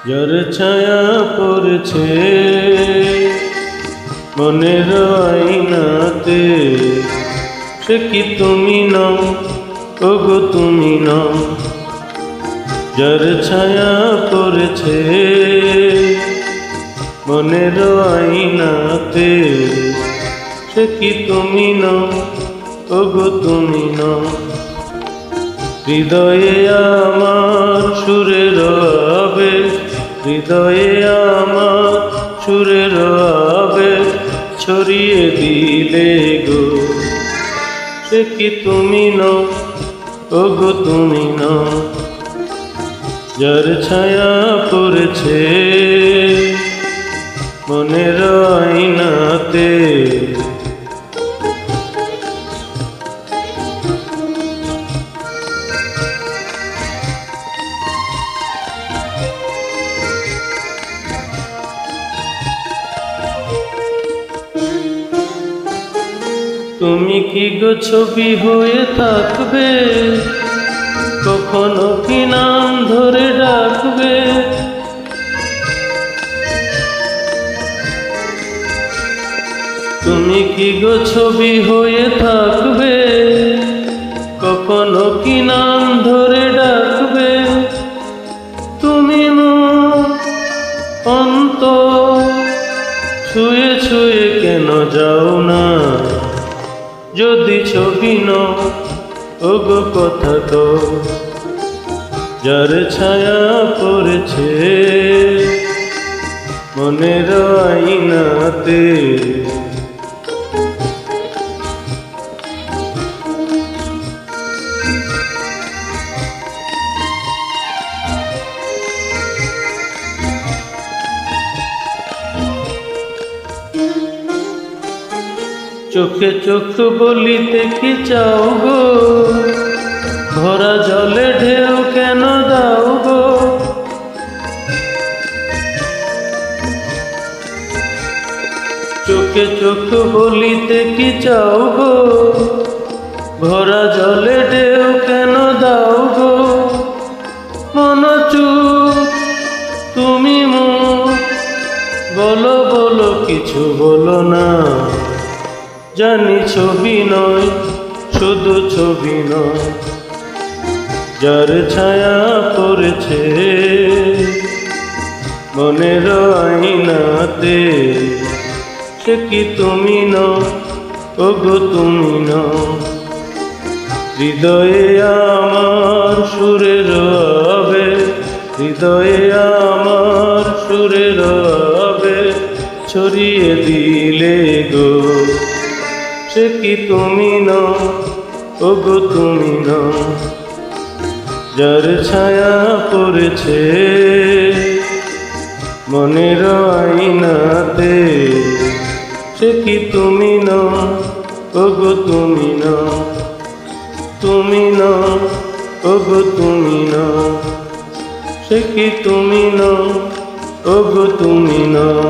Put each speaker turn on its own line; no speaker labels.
যার ছায়া পড়েছে মনের আয়নাতে, সে কি তুমি নও, ওগো তুমি নও। যার ছায়া পড়েছে মনের আয়নাতে, সে কি তুমি নও, ওগো তুমি নও। হৃদয়ে আমার সুরের আবেশ, হৃদয়ে আমার সুরের আবেশ ছড়িয়ে দিলে গো। সে কি তুমি নও, ওগো তুমি নও। যার ছায়া পড়েছে মনের আয়নাতে, তুমি কি গো ছবি হয়ে থাকবে, কখনো কি নাম ধরে ডাকবে। তুমি কি গো ছবি হয়ে থাকবে, কখনো কি নাম ধরে ডাকবে। তুমি অন্তর ছুঁয়ে ছুঁয়ে কেন যাও না, যদি ছবি নও, ওগো কথা তো। যার ছায়া পড়েছে মনের আয়নাতে, চোখে চোখ বলিতে কি চাও গো, ভরা জলে ঢেউ কেন দাও গো। চোখে চোখ বলিতে কি চাও গো, ভরা জলে ঢেউ কেন দাও গো। মন চুপ তুমি বলো বলো কিছু বলো না। জানি ছবি নয়, শুধু ছবি নয়। যার ছায়া পড়েছে মনের আয়নাতে, সে কি তুমি নও, ওগো তুমি নও। হৃদয়ে আমার সুরের আবেশ, হৃদয়ে আমার সুরের আবেশ ছড়িয়ে দিলে গো। সে কি তুমি নও, ওগো তুমি নও। যার ছায়া পড়েছে মনের আয়নাতে, সে কি তুমি নও, ওগো তুমি নও। তুমি নও, ওগো তুমি নও। সে কি তুমি নও, ওগো তুমি নও।